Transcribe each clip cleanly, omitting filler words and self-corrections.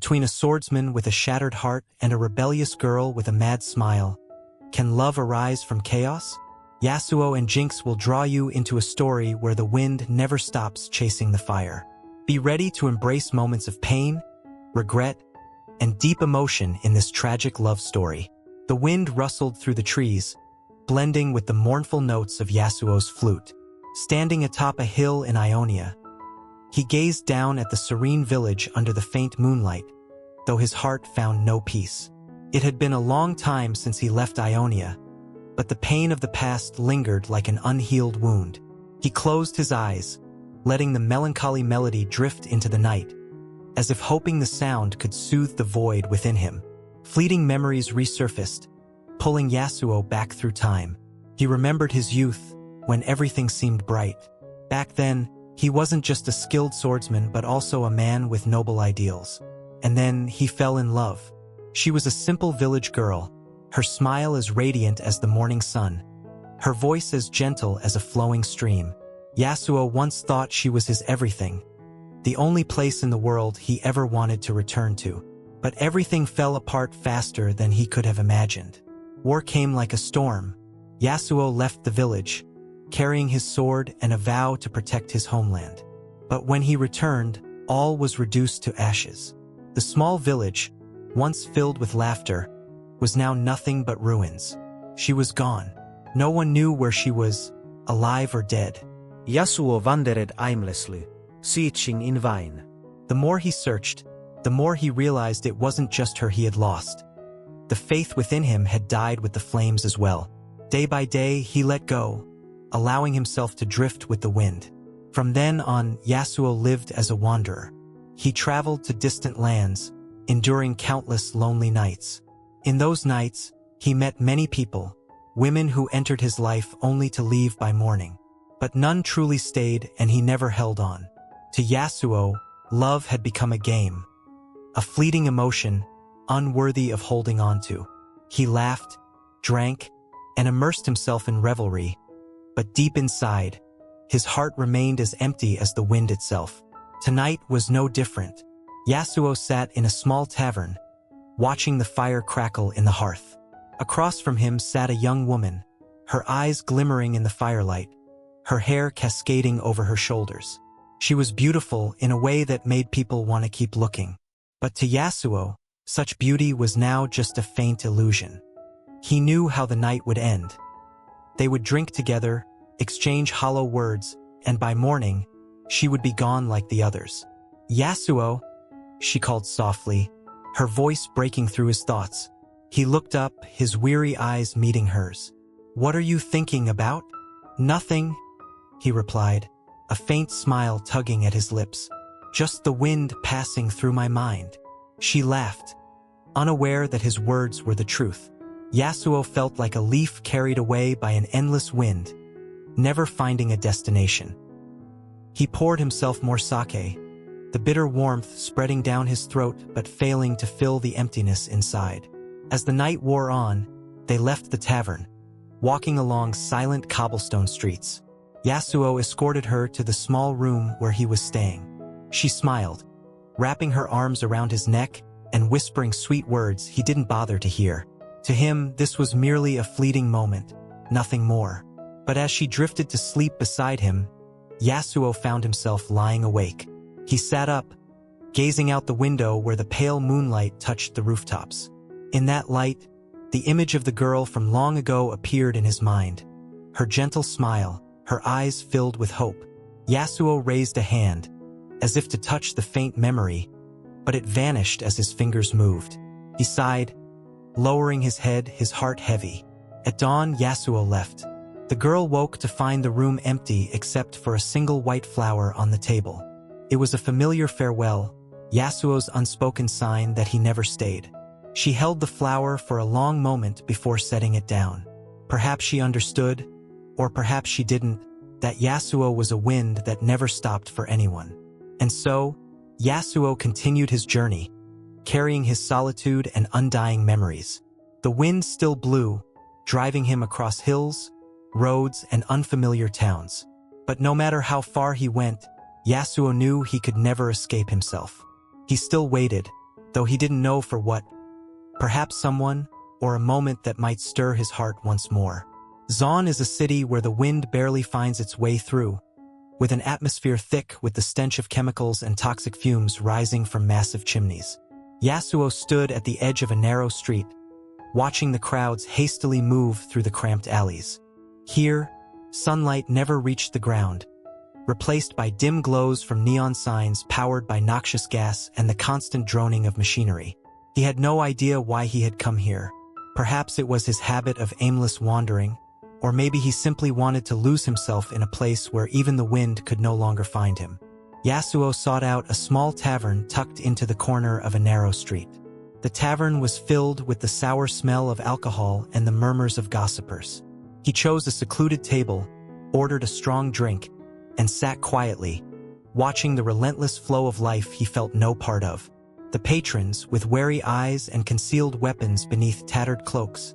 Between a swordsman with a shattered heart and a rebellious girl with a mad smile, can love arise from chaos? Yasuo and Jinx will draw you into a story where the wind never stops chasing the fire. Be ready to embrace moments of pain, regret, and deep emotion in this tragic love story. The wind rustled through the trees, blending with the mournful notes of Yasuo's flute. Standing atop a hill in Ionia, he gazed down at the serene village under the faint moonlight, though his heart found no peace. It had been a long time since he left Ionia, but the pain of the past lingered like an unhealed wound. He closed his eyes, letting the melancholy melody drift into the night, as if hoping the sound could soothe the void within him. Fleeting memories resurfaced, pulling Yasuo back through time. He remembered his youth, when everything seemed bright. Back then, he wasn't just a skilled swordsman but also a man with noble ideals. And then he fell in love. She was a simple village girl, her smile as radiant as the morning sun, her voice as gentle as a flowing stream. Yasuo once thought she was his everything, the only place in the world he ever wanted to return to. But everything fell apart faster than he could have imagined. War came like a storm. Yasuo left the village, carrying his sword and a vow to protect his homeland. But when he returned, all was reduced to ashes. The small village, once filled with laughter, was now nothing but ruins. She was gone. No one knew where she was, alive or dead. Yasuo wandered aimlessly, searching in vain. The more he searched, the more he realized it wasn't just her he had lost. The faith within him had died with the flames as well. Day by day, he let go, allowing himself to drift with the wind. From then on, Yasuo lived as a wanderer. He traveled to distant lands, enduring countless lonely nights. In those nights, he met many people, women who entered his life only to leave by morning. But none truly stayed, and he never held on. To Yasuo, love had become a game, a fleeting emotion, unworthy of holding on to. He laughed, drank, and immersed himself in revelry, but deep inside, his heart remained as empty as the wind itself. Tonight was no different. Yasuo sat in a small tavern, watching the fire crackle in the hearth. Across from him sat a young woman, her eyes glimmering in the firelight, her hair cascading over her shoulders. She was beautiful in a way that made people want to keep looking. But to Yasuo, such beauty was now just a faint illusion. He knew how the night would end. They would drink together, exchange hollow words, and by morning, she would be gone like the others. "Yasuo," she called softly, her voice breaking through his thoughts. He looked up, his weary eyes meeting hers. "What are you thinking about?" "Nothing," he replied, a faint smile tugging at his lips. "Just the wind passing through my mind." She laughed, unaware that his words were the truth. Yasuo felt like a leaf carried away by an endless wind, never finding a destination. He poured himself more sake, the bitter warmth spreading down his throat but failing to fill the emptiness inside. As the night wore on, they left the tavern, walking along silent cobblestone streets. Yasuo escorted her to the small room where he was staying. She smiled, wrapping her arms around his neck and whispering sweet words he didn't bother to hear. To him, this was merely a fleeting moment, nothing more. But as she drifted to sleep beside him, Yasuo found himself lying awake. He sat up, gazing out the window where the pale moonlight touched the rooftops. In that light, the image of the girl from long ago appeared in his mind. Her gentle smile, her eyes filled with hope. Yasuo raised a hand, as if to touch the faint memory, but it vanished as his fingers moved. He sighed, lowering his head, his heart heavy. At dawn, Yasuo left. The girl woke to find the room empty except for a single white flower on the table. It was a familiar farewell, Yasuo's unspoken sign that he never stayed. She held the flower for a long moment before setting it down. Perhaps she understood, or perhaps she didn't, that Yasuo was a wind that never stopped for anyone. And so, Yasuo continued his journey, carrying his solitude and undying memories. The wind still blew, driving him across hills, roads, and unfamiliar towns. But no matter how far he went, Yasuo knew he could never escape himself. He still waited, though he didn't know for what. Perhaps someone, or a moment that might stir his heart once more. Zaun is a city where the wind barely finds its way through, with an atmosphere thick with the stench of chemicals and toxic fumes rising from massive chimneys. Yasuo stood at the edge of a narrow street, watching the crowds hastily move through the cramped alleys. Here, sunlight never reached the ground, replaced by dim glows from neon signs powered by noxious gas and the constant droning of machinery. He had no idea why he had come here. Perhaps it was his habit of aimless wandering, or maybe he simply wanted to lose himself in a place where even the wind could no longer find him. Yasuo sought out a small tavern tucked into the corner of a narrow street. The tavern was filled with the sour smell of alcohol and the murmurs of gossipers. He chose a secluded table, ordered a strong drink, and sat quietly, watching the relentless flow of life he felt no part of. The patrons, with wary eyes and concealed weapons beneath tattered cloaks,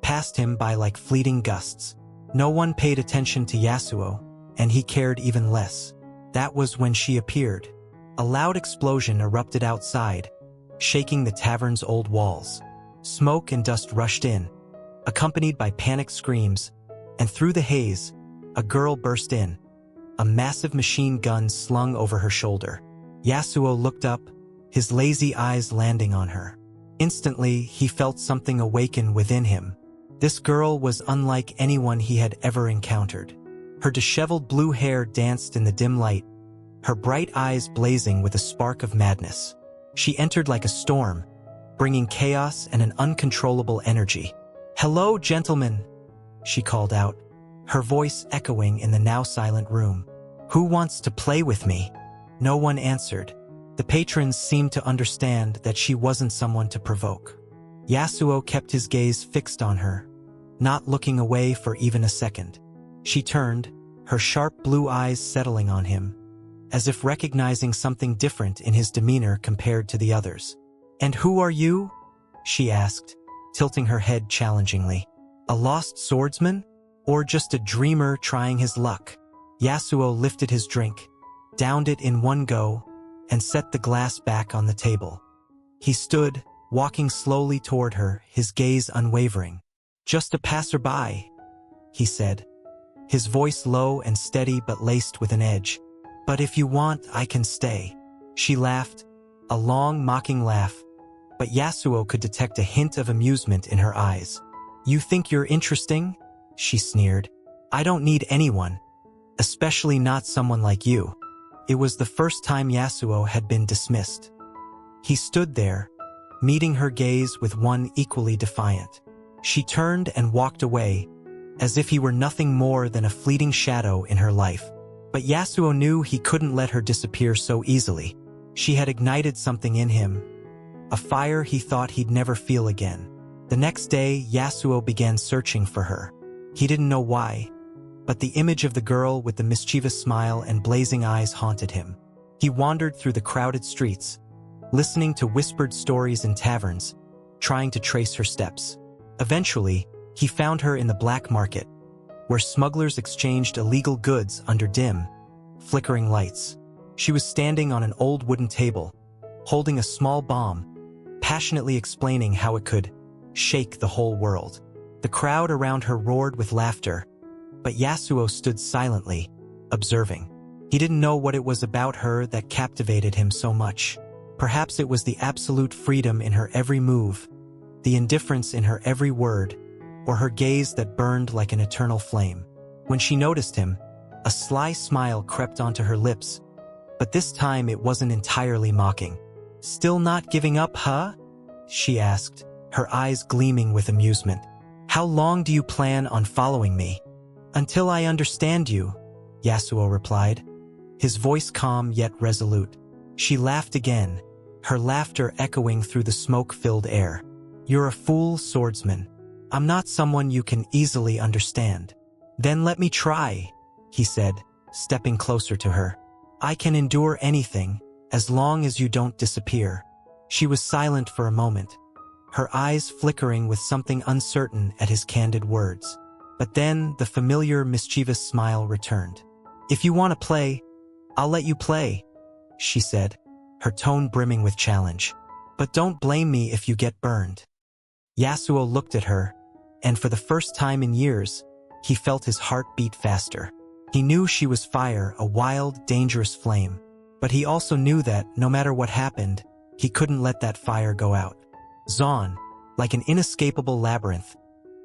passed him by like fleeting gusts. No one paid attention to Yasuo, and he cared even less. That was when she appeared. A loud explosion erupted outside, shaking the tavern's old walls. Smoke and dust rushed in, accompanied by panicked screams, and through the haze, a girl burst in, a massive machine gun slung over her shoulder. Yasuo looked up, his lazy eyes landing on her. Instantly, he felt something awaken within him. This girl was unlike anyone he had ever encountered. Her disheveled blue hair danced in the dim light, her bright eyes blazing with a spark of madness. She entered like a storm, bringing chaos and an uncontrollable energy. "Hello, gentlemen," she called out, her voice echoing in the now silent room. "Who wants to play with me?" No one answered. The patrons seemed to understand that she wasn't someone to provoke. Yasuo kept his gaze fixed on her, not looking away for even a second. She turned, her sharp blue eyes settling on him, as if recognizing something different in his demeanor compared to the others. "And who are you?" she asked, tilting her head challengingly. "A lost swordsman? Or just a dreamer trying his luck?" Yasuo lifted his drink, downed it in one go, and set the glass back on the table. He stood, walking slowly toward her, his gaze unwavering. "Just a passerby," he said, his voice low and steady but laced with an edge. "But if you want, I can stay." She laughed, a long, mocking laugh, but Yasuo could detect a hint of amusement in her eyes. "You think you're interesting?" she sneered. "I don't need anyone, especially not someone like you." It was the first time Yasuo had been dismissed. He stood there, meeting her gaze with one equally defiant. She turned and walked away, as if he were nothing more than a fleeting shadow in her life. But Yasuo knew he couldn't let her disappear so easily. She had ignited something in him, a fire he thought he'd never feel again. The next day, Yasuo began searching for her. He didn't know why, but the image of the girl with the mischievous smile and blazing eyes haunted him. He wandered through the crowded streets, listening to whispered stories in taverns, trying to trace her steps. Eventually, he found her in the black market, where smugglers exchanged illegal goods under dim, flickering lights. She was standing on an old wooden table, holding a small bomb, passionately explaining how it could shake the whole world. The crowd around her roared with laughter, but Yasuo stood silently, observing. He didn't know what it was about her that captivated him so much. Perhaps it was the absolute freedom in her every move, the indifference in her every word, or her gaze that burned like an eternal flame. When she noticed him, a sly smile crept onto her lips, but this time it wasn't entirely mocking. "Still not giving up, huh?" she asked, her eyes gleaming with amusement. "How long do you plan on following me?" "Until I understand you," Yasuo replied, his voice calm yet resolute. She laughed again, her laughter echoing through the smoke-filled air. "You're a fool, swordsman. I'm not someone you can easily understand." "Then let me try," he said, stepping closer to her. "I can endure anything, as long as you don't disappear." She was silent for a moment, her eyes flickering with something uncertain at his candid words. But then the familiar, mischievous smile returned. "If you want to play, I'll let you play," she said, her tone brimming with challenge. But don't blame me if you get burned. Yasuo looked at her, and for the first time in years, he felt his heart beat faster. He knew she was fire, a wild, dangerous flame. But he also knew that, no matter what happened, he couldn't let that fire go out. Zaun, like an inescapable labyrinth,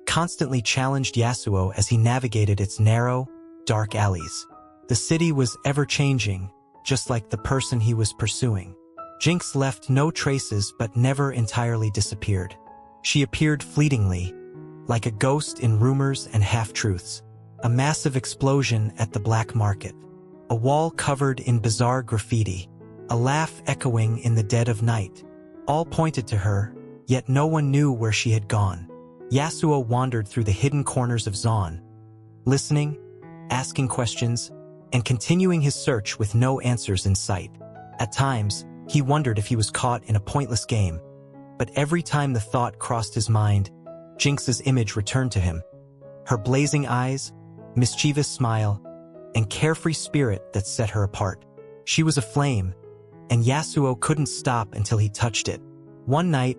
constantly challenged Yasuo as he navigated its narrow, dark alleys. The city was ever-changing, just like the person he was pursuing. Jinx left no traces but never entirely disappeared. She appeared fleetingly, like a ghost in rumors and half-truths. A massive explosion at the black market. A wall covered in bizarre graffiti. A laugh echoing in the dead of night. All pointed to her, yet no one knew where she had gone. Yasuo wandered through the hidden corners of Zaun, listening, asking questions, and continuing his search with no answers in sight. At times, he wondered if he was caught in a pointless game, but every time the thought crossed his mind, Jinx's image returned to him. Her blazing eyes, mischievous smile, and carefree spirit that set her apart. She was a flame, and Yasuo couldn't stop until he touched it. One night,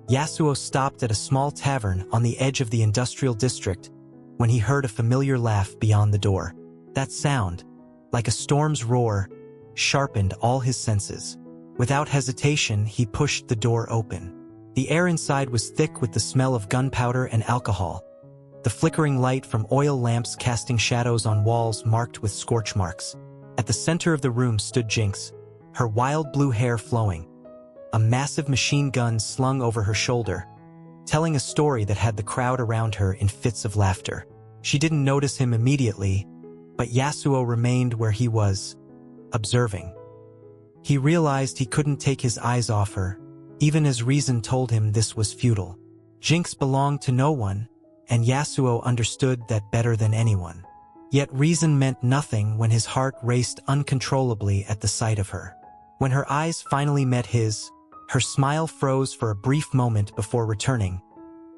Yasuo stopped at a small tavern on the edge of the industrial district when he heard a familiar laugh beyond the door. That sound, like a storm's roar, sharpened all his senses. Without hesitation, he pushed the door open. The air inside was thick with the smell of gunpowder and alcohol, the flickering light from oil lamps casting shadows on walls marked with scorch marks. At the center of the room stood Jinx, her wild blue hair flowing, a massive machine gun slung over her shoulder, telling a story that had the crowd around her in fits of laughter. She didn't notice him immediately, but Yasuo remained where he was, observing. He realized he couldn't take his eyes off her, even as reason told him this was futile. Jinx belonged to no one, and Yasuo understood that better than anyone. Yet reason meant nothing when his heart raced uncontrollably at the sight of her. When her eyes finally met his, her smile froze for a brief moment before returning,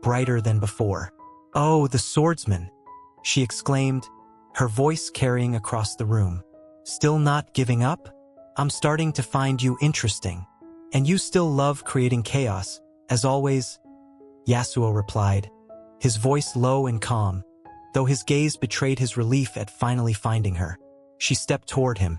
brighter than before. "Oh, the swordsman!" she exclaimed, her voice carrying across the room. "Still not giving up? I'm starting to find you interesting. And you still love creating chaos, as always?" Yasuo replied, his voice low and calm, though his gaze betrayed his relief at finally finding her. She stepped toward him,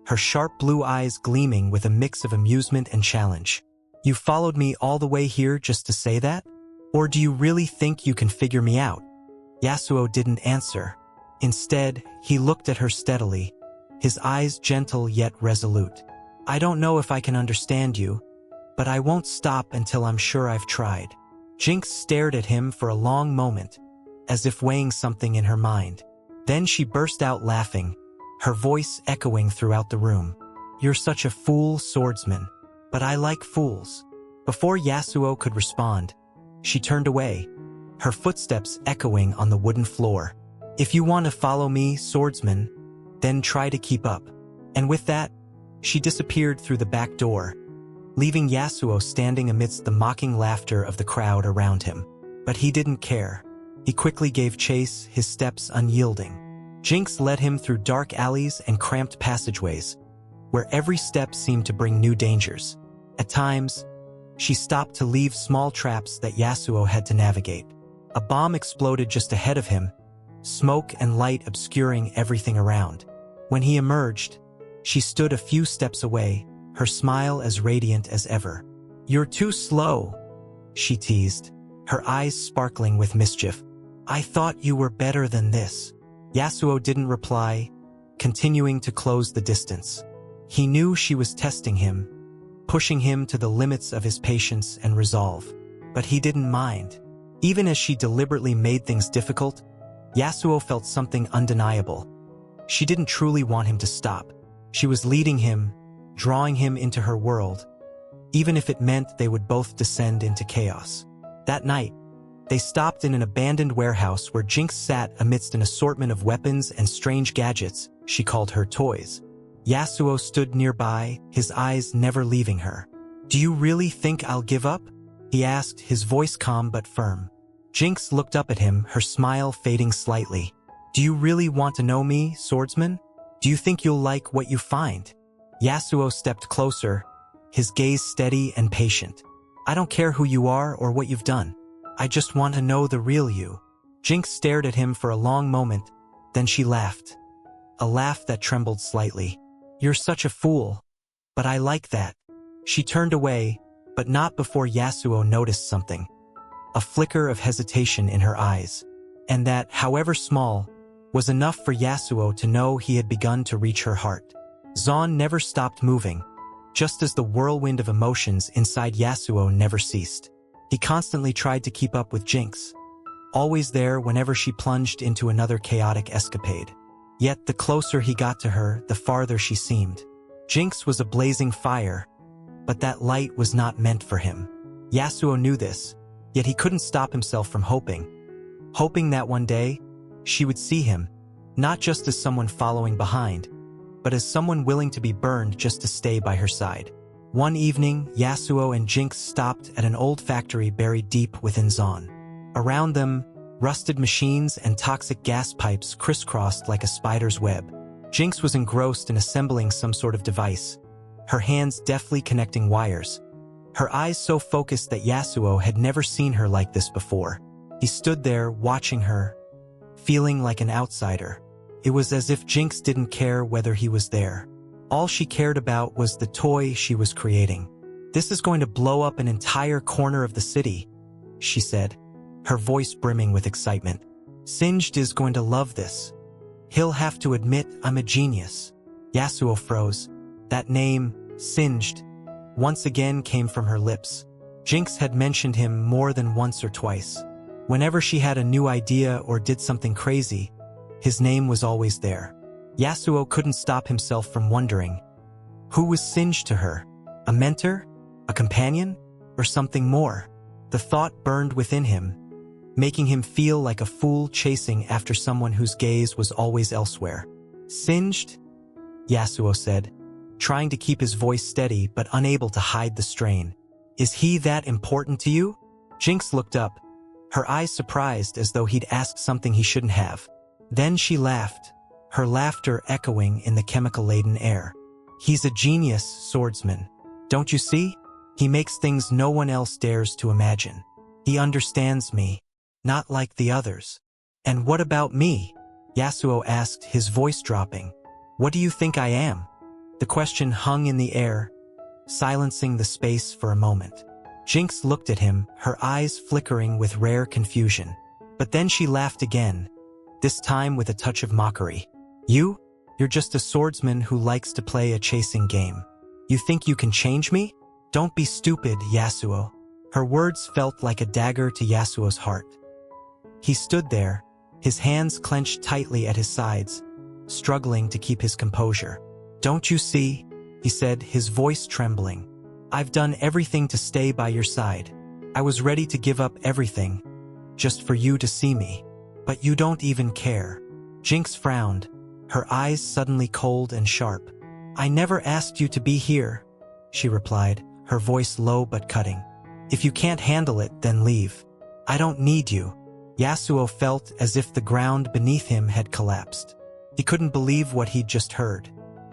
her sharp blue eyes gleaming with a mix of amusement and challenge. "You followed me all the way here just to say that? Or do you really think you can figure me out?" Yasuo didn't answer. Instead, he looked at her steadily, his eyes gentle yet resolute. "I don't know if I can understand you, but I won't stop until I'm sure I've tried." Jinx stared at him for a long moment, as if weighing something in her mind. Then she burst out laughing, her voice echoing throughout the room. "You're such a fool, swordsman. But I like fools." Before Yasuo could respond, she turned away, her footsteps echoing on the wooden floor. "If you want to follow me, swordsman, then try to keep up." And with that, she disappeared through the back door, leaving Yasuo standing amidst the mocking laughter of the crowd around him. But he didn't care. He quickly gave chase, his steps unyielding. Jinx led him through dark alleys and cramped passageways, where every step seemed to bring new dangers. At times, she stopped to leave small traps that Yasuo had to navigate. A bomb exploded just ahead of him, smoke and light obscuring everything around. When he emerged, she stood a few steps away, her smile as radiant as ever. "You're too slow," she teased, her eyes sparkling with mischief. "I thought you were better than this." Yasuo didn't reply, continuing to close the distance. He knew she was testing him, pushing him to the limits of his patience and resolve. But he didn't mind. Even as she deliberately made things difficult, Yasuo felt something undeniable. She didn't truly want him to stop. She was leading him, drawing him into her world, even if it meant they would both descend into chaos. That night, they stopped in an abandoned warehouse where Jinx sat amidst an assortment of weapons and strange gadgets she called her toys. Yasuo stood nearby, his eyes never leaving her. "Do you really think I'll give up?" he asked, his voice calm but firm. Jinx looked up at him, her smile fading slightly. "Do you really want to know me, swordsman? Do you think you'll like what you find?" Yasuo stepped closer, his gaze steady and patient. I don't care who you are or what you've done. I just want to know the real you. Jinx stared at him for a long moment, then she laughed. A laugh that trembled slightly. You're such a fool. But I like that. She turned away, but not before Yasuo noticed something. A flicker of hesitation in her eyes. And that, however small, was enough for Yasuo to know he had begun to reach her heart. Zaun never stopped moving, just as the whirlwind of emotions inside Yasuo never ceased. He constantly tried to keep up with Jinx, always there whenever she plunged into another chaotic escapade. Yet the closer he got to her, the farther she seemed. Jinx was a blazing fire, but that light was not meant for him. Yasuo knew this, yet he couldn't stop himself from hoping. Hoping that one day, she would see him, not just as someone following behind, but as someone willing to be burned just to stay by her side. One evening, Yasuo and Jinx stopped at an old factory buried deep within Zaun. Around them, rusted machines and toxic gas pipes crisscrossed like a spider's web. Jinx was engrossed in assembling some sort of device, her hands deftly connecting wires. Her eyes so focused that Yasuo had never seen her like this before. He stood there, watching her, feeling like an outsider. It was as if Jinx didn't care whether he was there. All she cared about was the toy she was creating. This is going to blow up an entire corner of the city, she said, her voice brimming with excitement. Singed is going to love this. He'll have to admit I'm a genius. Yasuo froze. That name, Singed, once again came from her lips. Jinx had mentioned him more than once or twice. Whenever she had a new idea or did something crazy, his name was always there. Yasuo couldn't stop himself from wondering, who was Singed to her? A mentor? A companion? Or something more? The thought burned within him, making him feel like a fool chasing after someone whose gaze was always elsewhere. Singed? Yasuo said, trying to keep his voice steady but unable to hide the strain. Is he that important to you? Jinx looked up, her eyes surprised as though he'd asked something he shouldn't have. Then she laughed, her laughter echoing in the chemical-laden air. He's a genius swordsman. Don't you see? He makes things no one else dares to imagine. He understands me, not like the others. And what about me? Yasuo asked, his voice dropping. What do you think I am? The question hung in the air, silencing the space for a moment. Jinx looked at him, her eyes flickering with rare confusion. But then she laughed again, this time with a touch of mockery. You're just a swordsman who likes to play a chasing game. You think you can change me? Don't be stupid, Yasuo. Her words felt like a dagger to Yasuo's heart. He stood there, his hands clenched tightly at his sides, struggling to keep his composure. Don't you see? He said, his voice trembling. I've done everything to stay by your side. I was ready to give up everything, just for you to see me. But you don't even care. Jinx frowned, her eyes suddenly cold and sharp. I never asked you to be here, she replied, her voice low but cutting. If you can't handle it, then leave. I don't need you. Yasuo felt as if the ground beneath him had collapsed. He couldn't believe what he'd just heard.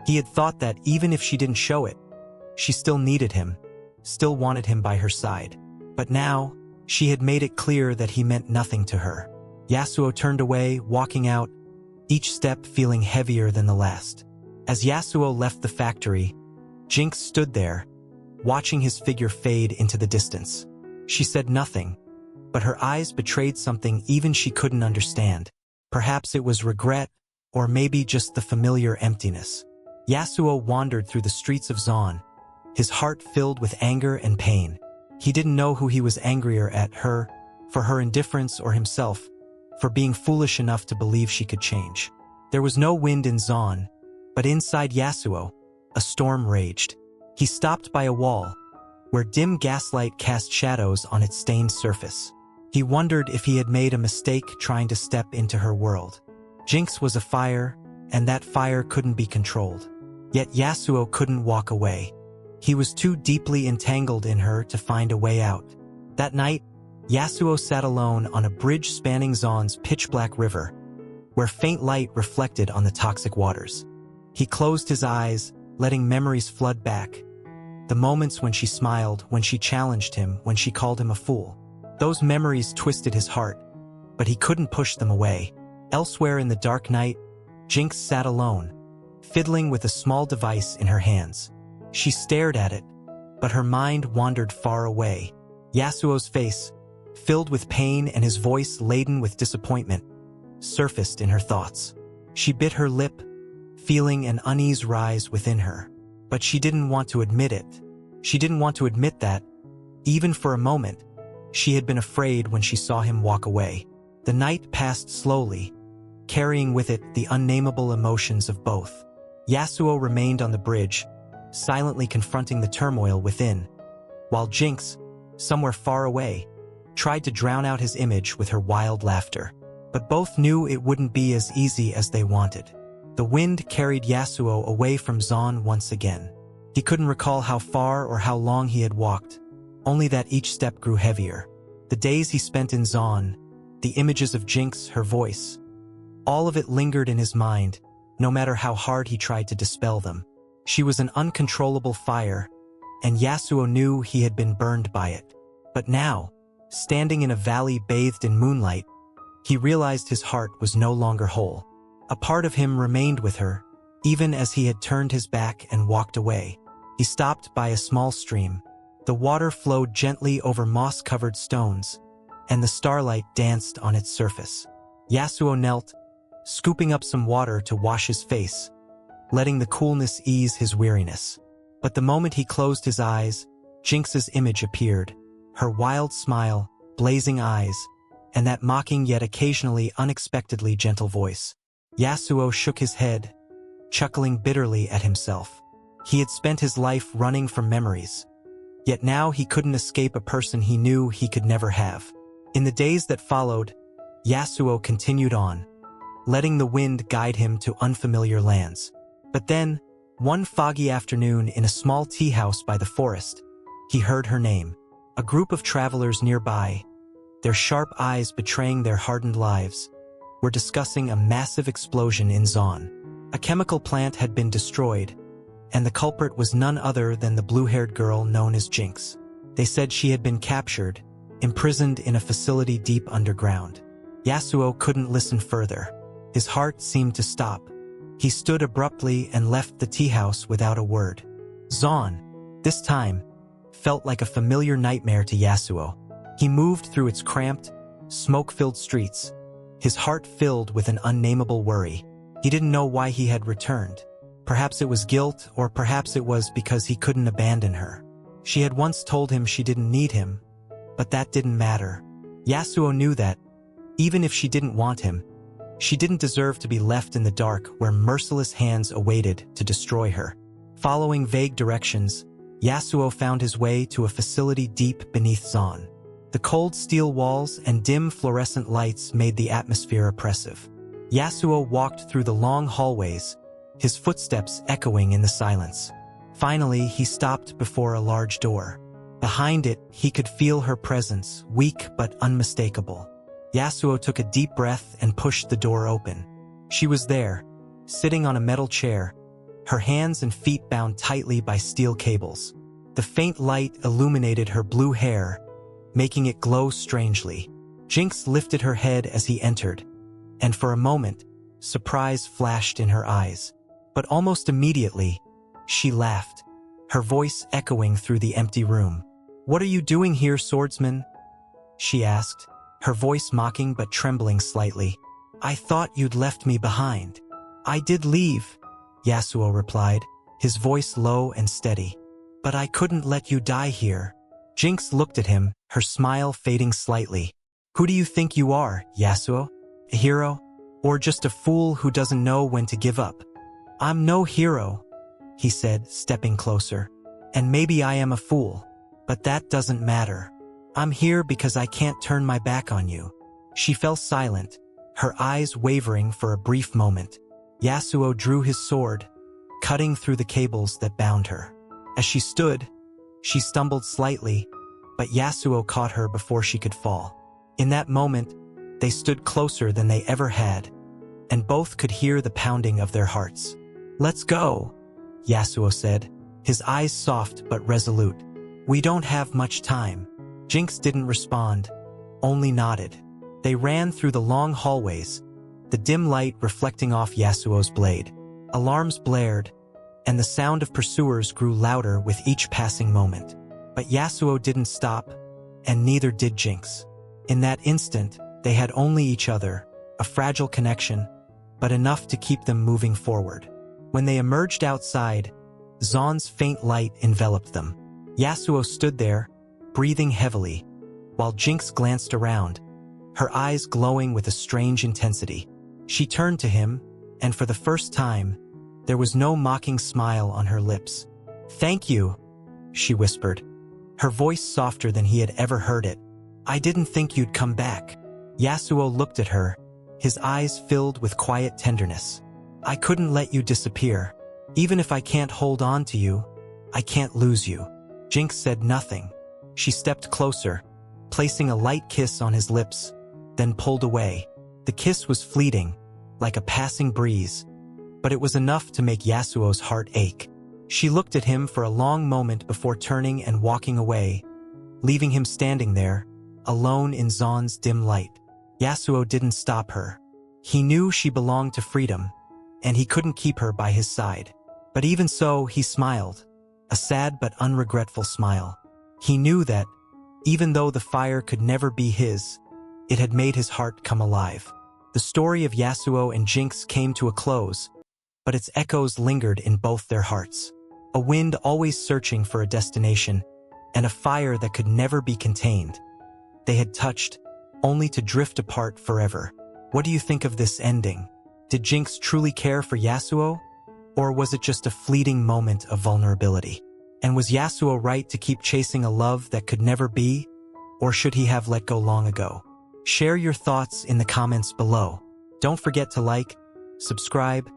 He had thought that even if she didn't show it, she still needed him, still wanted him by her side. But now, she had made it clear that he meant nothing to her. Yasuo turned away, walking out, each step feeling heavier than the last. As Yasuo left the factory, Jinx stood there, watching his figure fade into the distance. She said nothing, but her eyes betrayed something even she couldn't understand. Perhaps it was regret, or maybe just the familiar emptiness. Yasuo wandered through the streets of Zaun, his heart filled with anger and pain. He didn't know who he was angrier at, her, for her indifference, or himself, for being foolish enough to believe she could change. There was no wind in Zaun, but inside Yasuo, a storm raged. He stopped by a wall, where dim gaslight cast shadows on its stained surface. He wondered if he had made a mistake trying to step into her world. Jinx was a fire, and that fire couldn't be controlled. Yet Yasuo couldn't walk away. He was too deeply entangled in her to find a way out. That night, Yasuo sat alone on a bridge spanning Zaun's pitch-black river, where faint light reflected on the toxic waters. He closed his eyes, letting memories flood back. The moments when she smiled, when she challenged him, when she called him a fool. Those memories twisted his heart, but he couldn't push them away. Elsewhere in the dark night, Jinx sat alone, fiddling with a small device in her hands. She stared at it, but her mind wandered far away. Yasuo's face, filled with pain and his voice laden with disappointment, surfaced in her thoughts. She bit her lip, feeling an unease rise within her. But she didn't want to admit it. She didn't want to admit that, even for a moment, she had been afraid when she saw him walk away. The night passed slowly, carrying with it the unnameable emotions of both. Yasuo remained on the bridge, silently confronting the turmoil within, while Jinx, somewhere far away, tried to drown out his image with her wild laughter. But both knew it wouldn't be as easy as they wanted. The wind carried Yasuo away from Zaun once again. He couldn't recall how far or how long he had walked, only that each step grew heavier. The days he spent in Zaun, the images of Jinx, her voice, all of it lingered in his mind, no matter how hard he tried to dispel them. She was an uncontrollable fire, and Yasuo knew he had been burned by it. But now, standing in a valley bathed in moonlight, he realized his heart was no longer whole. A part of him remained with her, even as he had turned his back and walked away. He stopped by a small stream. The water flowed gently over moss-covered stones, and the starlight danced on its surface. Yasuo knelt, scooping up some water to wash his face, letting the coolness ease his weariness. But the moment he closed his eyes, Jinx's image appeared, her wild smile, blazing eyes, and that mocking yet occasionally unexpectedly gentle voice. Yasuo shook his head, chuckling bitterly at himself. He had spent his life running from memories, yet now he couldn't escape a person he knew he could never have. In the days that followed, Yasuo continued on, letting the wind guide him to unfamiliar lands. But then, one foggy afternoon in a small tea house by the forest, he heard her name. A group of travelers nearby, their sharp eyes betraying their hardened lives, were discussing a massive explosion in Zaun. A chemical plant had been destroyed, and the culprit was none other than the blue-haired girl known as Jinx. They said she had been captured, imprisoned in a facility deep underground. Yasuo couldn't listen further. His heart seemed to stop. He stood abruptly and left the tea house without a word. Zaun, this time, felt like a familiar nightmare to Yasuo. He moved through its cramped, smoke-filled streets, his heart filled with an unnameable worry. He didn't know why he had returned. Perhaps it was guilt, or perhaps it was because he couldn't abandon her. She had once told him she didn't need him, but that didn't matter. Yasuo knew that, even if she didn't want him, she didn't deserve to be left in the dark where merciless hands awaited to destroy her. Following vague directions, Yasuo found his way to a facility deep beneath Zaun. The cold steel walls and dim fluorescent lights made the atmosphere oppressive. Yasuo walked through the long hallways, his footsteps echoing in the silence. Finally, he stopped before a large door. Behind it, he could feel her presence, weak but unmistakable. Yasuo took a deep breath and pushed the door open. She was there, sitting on a metal chair, her hands and feet bound tightly by steel cables. The faint light illuminated her blue hair, making it glow strangely. Jinx lifted her head as he entered, and for a moment, surprise flashed in her eyes. But almost immediately, she laughed, her voice echoing through the empty room. "What are you doing here, swordsman?" she asked, her voice mocking but trembling slightly. "I thought you'd left me behind." "I did leave," Yasuo replied, his voice low and steady. "But I couldn't let you die here." Jinx looked at him, her smile fading slightly. "Who do you think you are, Yasuo? A hero? Or just a fool who doesn't know when to give up?" "I'm no hero," he said, stepping closer. "And maybe I am a fool, but that doesn't matter. I'm here because I can't turn my back on you." She fell silent, her eyes wavering for a brief moment. Yasuo drew his sword, cutting through the cables that bound her. As she stood, she stumbled slightly, but Yasuo caught her before she could fall. In that moment, they stood closer than they ever had, and both could hear the pounding of their hearts. "Let's go," Yasuo said, his eyes soft but resolute. "We don't have much time." Jinx didn't respond, only nodded. They ran through the long hallways, the dim light reflecting off Yasuo's blade. Alarms blared, and the sound of pursuers grew louder with each passing moment. But Yasuo didn't stop, and neither did Jinx. In that instant, they had only each other, a fragile connection, but enough to keep them moving forward. When they emerged outside, Zaun's faint light enveloped them. Yasuo stood there, breathing heavily, while Jinx glanced around, her eyes glowing with a strange intensity. She turned to him, and for the first time, there was no mocking smile on her lips. "Thank you," she whispered, her voice softer than he had ever heard it. "I didn't think you'd come back." Yasuo looked at her, his eyes filled with quiet tenderness. "I couldn't let you disappear. Even if I can't hold on to you, I can't lose you." Jinx said nothing. She stepped closer, placing a light kiss on his lips, then pulled away. The kiss was fleeting, like a passing breeze, but it was enough to make Yasuo's heart ache. She looked at him for a long moment before turning and walking away, leaving him standing there, alone in Zaun's dim light. Yasuo didn't stop her. He knew she belonged to freedom, and he couldn't keep her by his side. But even so, he smiled, a sad but unregretful smile. He knew that, even though the fire could never be his, it had made his heart come alive. The story of Yasuo and Jinx came to a close, but its echoes lingered in both their hearts. A wind always searching for a destination, and a fire that could never be contained. They had touched, only to drift apart forever. What do you think of this ending? Did Jinx truly care for Yasuo? Or was it just a fleeting moment of vulnerability? And was Yasuo right to keep chasing a love that could never be? Or should he have let go long ago? Share your thoughts in the comments below. Don't forget to like, subscribe,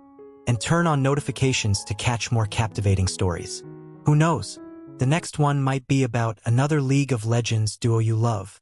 and turn on notifications to catch more captivating stories. Who knows? The next one might be about another League of Legends duo you love.